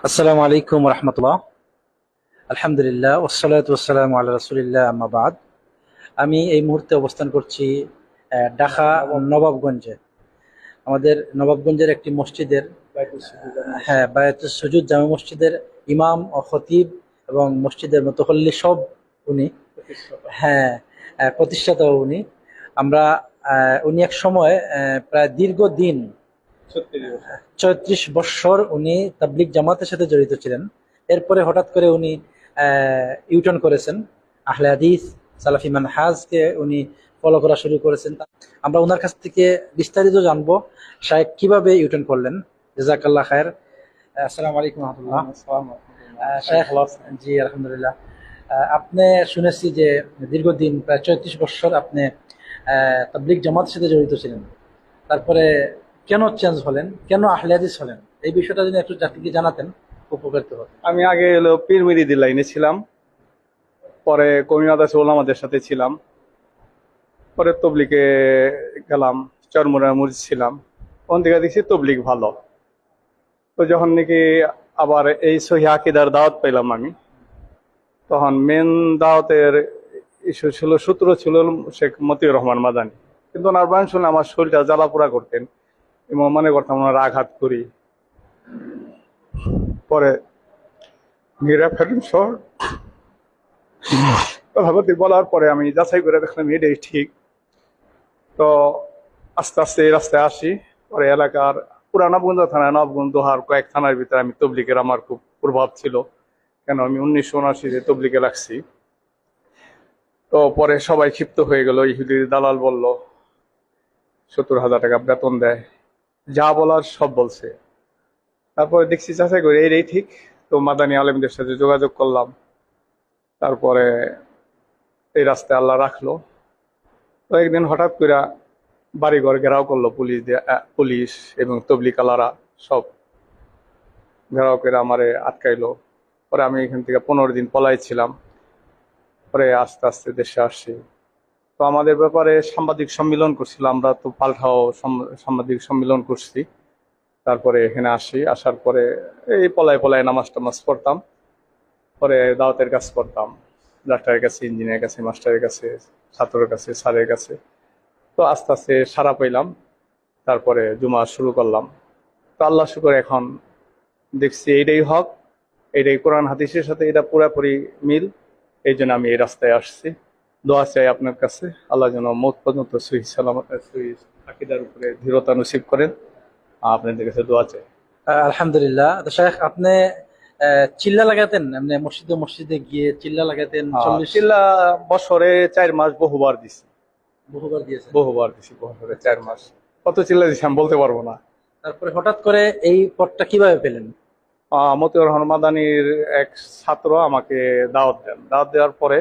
আসসালামু আলাইকুম রহমতুল্লাহ। আলহামদুলিল্লাহ ওয়াসসালাতু ওয়াসসালামু আলা রাসূলিল্লাহ, আম্মা বাদ। আমি এই মুহূর্তে অবস্থান করছি ঢাকা নবাবগঞ্জে। আমাদের নবাবগঞ্জের একটি মসজিদের, হ্যাঁ, বায়াতুস সুজুদ জামে মসজিদের ইমাম ও খতিব এবং মসজিদের মুতাওয়াল্লি সব উনি। হ্যাঁ, প্রতিষ্ঠাতা উনি। আমরা উনি এক সময় প্রায় দীর্ঘদিন 34 বৎসর উনি তাবলিগ জামাতের সাথে জড়িত ছিলেন। এরপরে হঠাৎ করে উনি ইউটার্ন করেছেন, আহলে হাদিস সালাফি মানহাজকে উনি ফলো করা শুরু করেছেন। আমরা ওনার কাছ থেকে বিস্তারিত জানবো শায়েখ কিভাবে ইউটার্ন করলেন। জাযাকাল্লাহ খায়ের। আসসালামু আলাইকুম রহমতুল্লাহ। শায়েখ, জি আলহামদুলিল্লাহ। আপনি শুনেছি যে দীর্ঘদিন প্রায় 34 বৎসর আপনি তাবলিগ জামাতের সাথে জড়িত ছিলেন। তারপরে কেন চেঞ্জ হলেন, কেন আহলে হাদিস হলেন, এই বিষয়টা যদি একটু জাতিকে জানাতেন উপকৃত হতো। আমি আগে হলো পীর মুরিদি লাইনে ছিলাম, পরে কওমি মাদ্রাসা ওলামাদের সাথে ছিলাম, পরে তবলিগে গেলাম, চরমুরা মুরিদ ছিলাম। ওখান থেকে দেখছি তবলিগ ভালো। তো যখন নাকি আবার এই সহিহ আকীদার দাওয়াত পেলাম আমি, তখন মেন দাওয়াতের ইস্যু ছিল, সূত্র ছিল শেখ মতিউর রহমান মাদানী। কিন্তু ওনার বয়ান শুনে আমার শরীরটা জ্বালাপোড়া করতেন এবং মনে করতাম ওনার আঘাত করি। পরে মীরা ফেরুন সহ কথাবার্তা বলার পরে আমি যাচাই করে দেখলাম এটাই ঠিক। তো আস্তে আস্তে এই রাস্তায় আসি। পরে এলাকার পুরা নবগঞ্জ থানা, নবগঞ্জ দোহার কয়েক থানার ভিতরে আমি তবলিগের আমার খুব প্রভাব ছিল, কেন আমি 1979-তে তবলিগে লাগছি। তো পরে সবাই ক্ষিপ্ত হয়ে গেল, ইহুদি দালাল বলল 70,000 টাকা বেতন দেয়, যা বলার সব বলছে। তারপরে দেখছি যাচাই করে এটাই ঠিক। তো মাদানী আলেমদের সাথে যোগাযোগ করলাম। তারপরে এই রাস্তায় আল্লাহ রাখলো। তো একদিন হঠাৎ করে বাড়িঘর ঘেরাও করলো পুলিশ দিয়ে, পুলিশ এবং তবলিকালারা সব ঘেরাও করে আমারে আটকাইলো। পরে আমি এখান থেকে 15 দিন পলাইছিলাম। পরে আস্তে আস্তে দেশে আসছি। তো আমাদের ব্যাপারে সাংবাদিক সম্মেলন করছিল, আমরা তো পাল্টাও সাংবাদিক সম্মেলন করছি। তারপরে এখানে আসি, আসার পরে এই পলায় পলায় নামাজ টামাজ পড়তাম। পরে দাওয়াতের কাজ করতাম, ডাক্তারের কাছে, ইঞ্জিনিয়ারের কাছে, মাস্টারের কাছে, ছাত্রের কাছে, স্যারের কাছে। তো আস্তে আস্তে সাড়া পাইলাম। তারপরে জুমা শুরু করলাম। তো আল্লাহ শুকর, এখন দেখছি এইটাই হক, এইটাই কোরআন হাদিসের সাথে এটা পুরাপুরি মিল। এই জন্য আমি এই রাস্তায় আসছি। দোয়া চাই আপনার কাছে, আল্লাহ যেন মৌত পর্যন্ত সহিহ সালামত, সহিহ আকীদার উপরে দৃঢ়তা নসিব করেন। আপনাদের কাছে দোয়া চাই। আলহামদুলিল্লাহ। তো শায়েখ, আপনি চিল্লা লাগাতেন, এমনি মসজিদে মসজিদে গিয়ে চিল্লা লাগাতেন? 40 চিল্লা বছরে 4 মাস বহুবার দিছি। বহুবার দিয়েছেন? বহুবার দিছি, বছরে 4 মাস। কত চিল্লা দিছি আমি বলতে পারবো না। তারপরে হঠাৎ করে এই পদটা কিভাবে পেলেন? মতিউর রহমান মাদানীর এক ছাত্র আমাকে দাওয়াত দেন। দাওয়াত দেওয়ার পরে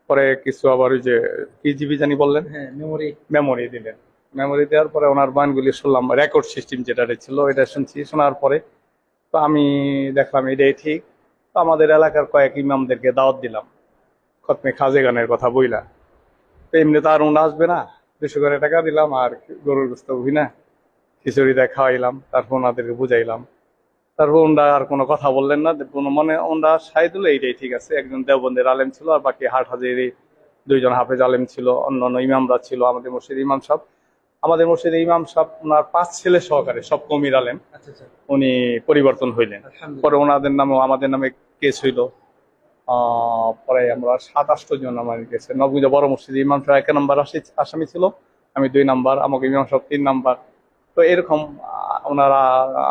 পরে কিছু আবার ওই যে পিজিবি জানি বললেন, হ্যাঁ, মেমোরি। মেমোরি দিলেন। মেমোরি দেওয়ার পরে ওনার বয়ানগুলি শুনলাম, রেকর্ড সিস্টেম যেটা ছিল এটা শুনছি। শোনার পরে তো আমি দেখলাম এটাই ঠিক। তো আমাদের এলাকার কয়েক ইমামদেরকে দাওয়াত দিলাম, খতমে খাজে গানের কথা বইলা। তো এমনি তো আর ওনা আসবে না, 200 করে টাকা দিলাম আর গরুর গোস্ত বুঝি না, খিচুড়ি দিয়ে খাওয়াইলাম। তারপর ওনাদেরকে বুঝাইলাম। তারপর ওনারা আর কোনো কথা বললেন না, কোনো মনে ওনারা সাই দিল এইটাই ঠিক আছে। একজন দেওবন্দের আলেম ছিল, আর বাকি হাট হাজিরি 2জন হাফেজ আলেম ছিল, অন্যান্য ইমামরা ছিল। আমাদের মসজিদ ইমাম সাহেব, আমাদের মসজিদে ইমাম সাহেব ওনার 5 ছেলে সহকারে সব কমির আলেম, আচ্ছা আচ্ছা, উনি পরিবর্তন হইলেন। পরে ওনাদের নামেও আমাদের নামে কেস হইল। পরে আমরা 7-8 জন আমার গেছে। নবগঞ্জ বড় মসজিদে ইমাম সাহেব 1 নম্বর আসামি ছিল, আমি 2 নাম্বার, আমাকে ইমাম সাহেব 3 নাম্বার। তো এরকম ওনারা,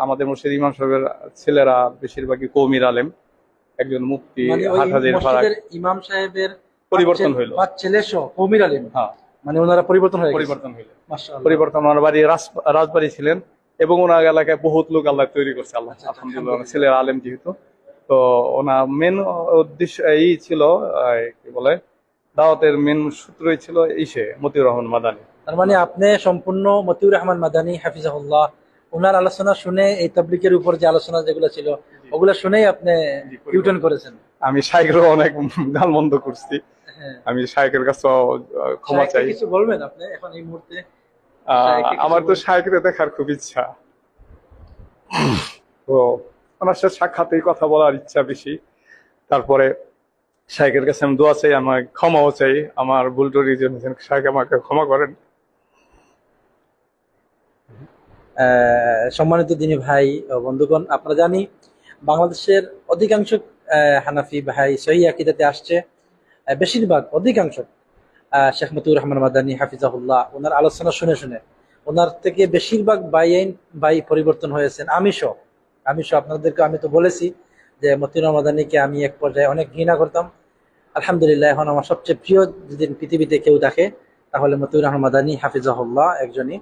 আমাদের মসজিদ ইমাম সাহেবের ছেলেরা বেশিরভাগই কওমির আলেম। একজন মুফতি মানে ওই হাটহাজারীর মসজিদের ইমাম সাহেবের পরিবর্তন হইল। 5 ছেলে সহ কওমির আলেম, হ্যাঁ, মানে ওনারা পরিবর্তন হয়ে গেছে। পরিবর্তন হইল। মাশাআল্লাহ। পরিবর্তন, ওনার বাড়ি রাজবাড়ি ছিলেন এবং ওনার এলাকায় বহুত লোক আল্লাহ তৈরি করছে। আল্লাহ আলহামদুলিল্লাহ, ছেলের আলেম যেহেতু। তো ওনার মেন উদ্দেশ্য এই ছিল, কি বলে, দাওয়াতের মেন সূত্রই ছিল মতিউর রহমান মাদানী। তার মানে আপনি সম্পূর্ণ মতিউর রহমান মাদানী হাফিজাহুল্লাহ ওনার আলোচনা শুনে, এই তাবলিগের উপর যে আলোচনা যেগুলো ছিল ওগুলো শুনেই আপনি ইউটার্ন করেছেন। আমি শাইখেরও অনেক গালমন্দ করছি। হ্যাঁ, আমি শাইখের কাছে ক্ষমা শায়েখকে চাই। কিছু বলবেন আপনি এখন এই মুহূর্তে? আমার তো শাইখকে দেখার খুব ইচ্ছা। তো ওনার সাথে সাক্ষাতেই কথা বলার ইচ্ছা বেশি। তারপরে শাইখের কাছে আমি দোয়া চাই, আমার ক্ষমাও চাই, আমার ভুল টুটির জন্য যেন শাইখ আমাকে ক্ষমা করেন। সম্মানিত দিনী ভাই ও বন্ধুগণ, আপনারা জানি বাংলাদেশের অধিকাংশ হানাফি ভাই সহি আকিদাতে আসছে। বেশিরভাগ অধিকাংশ শেখ মতিউর রহমান মাদানী হাফিজাহুল্লাহ, ওনার আলোচনা শুনে শুনে ওনার থেকে বেশিরভাগ ভাই পরিবর্তন হয়েছেন। আমি সহ আপনাদেরকে আমি তো বলেছি যে মতিউর রহমান মাদানীকে আমি এক পর্যায়ে অনেক ঘৃণা করতাম। আলহামদুলিল্লাহ এখন আমার সবচেয়ে প্রিয় যদি পৃথিবীতে কেউ থাকে তাহলে মতিউর রহমান মাদানী হাফিজাহুল্লাহ একজনই।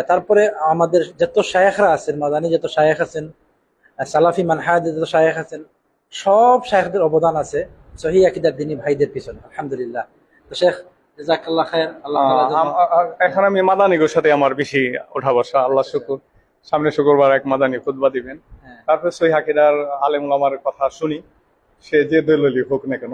তারপরে আমাদের যত শায়েখরা আছেন, মাদানী যত শায়েখ আছেন, সালাফি মানহাজ যত শায়েখ আছেন, সব শায়েখদের অবদান আছে সহি আকিদার দিনী ভাইদের পিছনে। আলহামদুলিল্লাহ। তো শেখ, জাযাকাল্লাহ খায়ের, আল্লাহ তাআলা যেন এখন আমি মাদানিগোর সাথে আমার বেশি ওঠা বসা, আল্লাহ শুকুর। সামনে শুক্রবার এক মাদানি খুতবা দিবেন। হ্যাঁ। তারপরে সহিহ আকিদার আলেম ওলামার কথা শুনি, সে যে দলীয় হোক না কেন,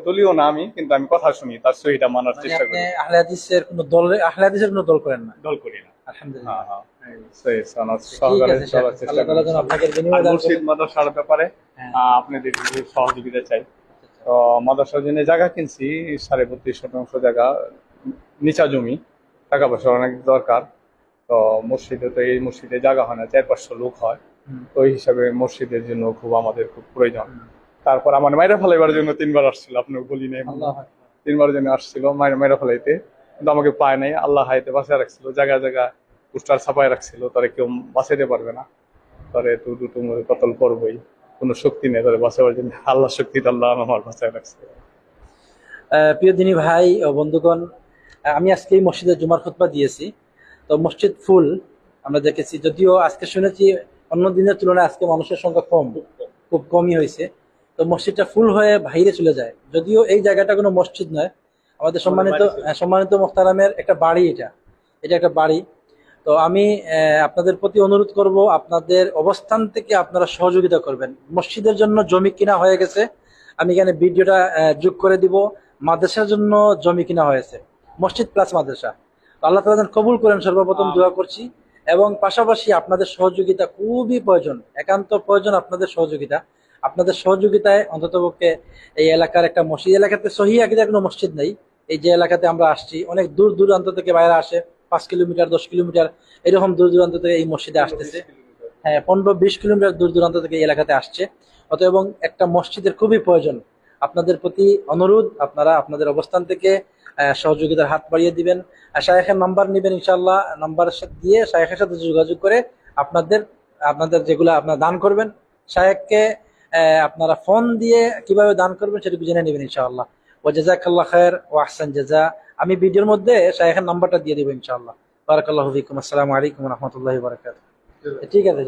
দলীয় না আমি, কিন্তু আমি কথা শুনি, তার সহিটা মানার মানে চেষ্টা আপনি করি। আহলে হাদিসের কোনো দল করেন না? দল করি না। আলহামদুলিল্লাহ। হ্যাঁ, সহি সনদ ঠিক সহকারে আছে শেখ, চলার চেষ্টা আল্লাহ তাআলা করি। যেন আপনাকে আর বিনিময় দান মুর্শিদ করেন। মাদ্রাসার ব্যাপারে হ্যাঁ। আপনাদের একটু সহযোগিতা চাই। তো মাদ্রাসার জন্য জায়গা কিনছি, 32.5 শতাংশ জায়গা, নিচা জমি, টাকা পয়সা অনেক দরকার। তো মসজিদে তো এই মসজিদে জায়গা হয় না, 400-500 লোক হয়। হুম। তো এই হিসাবে মসজিদের জন্য আমাদের খুব প্রয়োজন। হুম। তারপর আমার মাইরা ফেলাইবার জন্য 3বার আসছিল, আপনাকে বলি নাই, আল্লাহু আকবার। 3বার জন্য আসছিল মাইরা ফেলাইতে, কিন্তু আমাকে পায় নাই। আল্লাহ হাইতে বাঁচায় রাখছিল, জায়গায় জায়গায় পোস্টার ছাপায় রাখছিল, তারে কেউ বাঁচাইতে পারবে না, তারে দুটো কতল করবই, কোনো শক্তি নেই তারে বাঁচাবার জন্য। আল্লাহ শক্তি, আল্লাহ আমার বাঁচায় রাখছে। প্রিয় দিনী ভাই ও বন্ধুগণ, আমি আজকে এই মসজিদে জুমার খুতবা দিয়েছি। তো মসজিদ ফুল আমরা দেখেছি, যদিও আজকে শুনেছি অন্য দিনের তুলনায় আজকে মানুষের সংখ্যা খুব কমই হয়েছে। তো মসজিদটা ফুল হয়ে বাইরে চলে যায়, যদিও এই জায়গাটা কোনো মসজিদ নয়, আমাদের সম্মানিত মোহতারামের একটা বাড়ি, এটা একটা বাড়ি। তো আমি আপনাদের প্রতি অনুরোধ করব, আপনাদের অবস্থান থেকে আপনারা সহযোগিতা করবেন। মসজিদের জন্য জমি কিনা হয়ে গেছে, আমি এখানে ভিডিওটা যোগ করে দিব। মাদ্রাসার জন্য জমি কিনা হয়েছে, মসজিদ প্লাস মাদ্রাসা। তো আল্লাহ তাআলা যেন কবুল করেন, সর্বপ্রথম দোয়া করছি। এবং পাশাপাশি আপনাদের সহযোগিতা খুবই প্রয়োজন, একান্ত প্রয়োজন আপনাদের সহযোগিতা। আপনাদের সহযোগিতায় অন্ততপক্ষে এই এলাকার একটা মসজিদ, এলাকাতে সহি আকিদার কোনো মসজিদ নেই। এই যে এলাকাতে আমরা আসছি, অনেক দূর দূরান্ত থেকে বাইরে আসে, 5 কিলোমিটার 10 কিলোমিটার এরকম দূর দূরান্ত থেকে এই মসজিদে আসতেছে। হ্যাঁ, 15-20 কিলোমিটার দূর দূরান্ত থেকে এই এলাকাতে আসছে। অতএব এবং একটা মসজিদের খুবই প্রয়োজন। আপনাদের প্রতি অনুরোধ, আপনারা আপনাদের অবস্থান থেকে সহযোগিতার হাত বাড়িয়ে দিবেন। শায়েখের নাম্বার নেবেন ইনশাআল্লাহ, নাম্বারের সাথে দিয়ে শায়েখের সাথে যোগাযোগ করে আপনাদের যেগুলো আপনারা দান করবেন, শায়েখকে আপনারা ফোন দিয়ে কিভাবে দান করবেন সেটা জেনে নেবেন ইনশাআল্লাহ। ওয়া জাযাকাল্লাহ খায়ের ওয়া আহসান জাযা। আমি ভিডিওর মধ্যে শায়েখের নাম্বারটা দিয়ে দেবো ইনশাআল্লাহ। বারাকাল্লাহু ফিকুম। আসসালামু আলাইকুম ওয়া রাহমাতুল্লাহি ওয়া বারাকাতুহু। ঠিক আছে।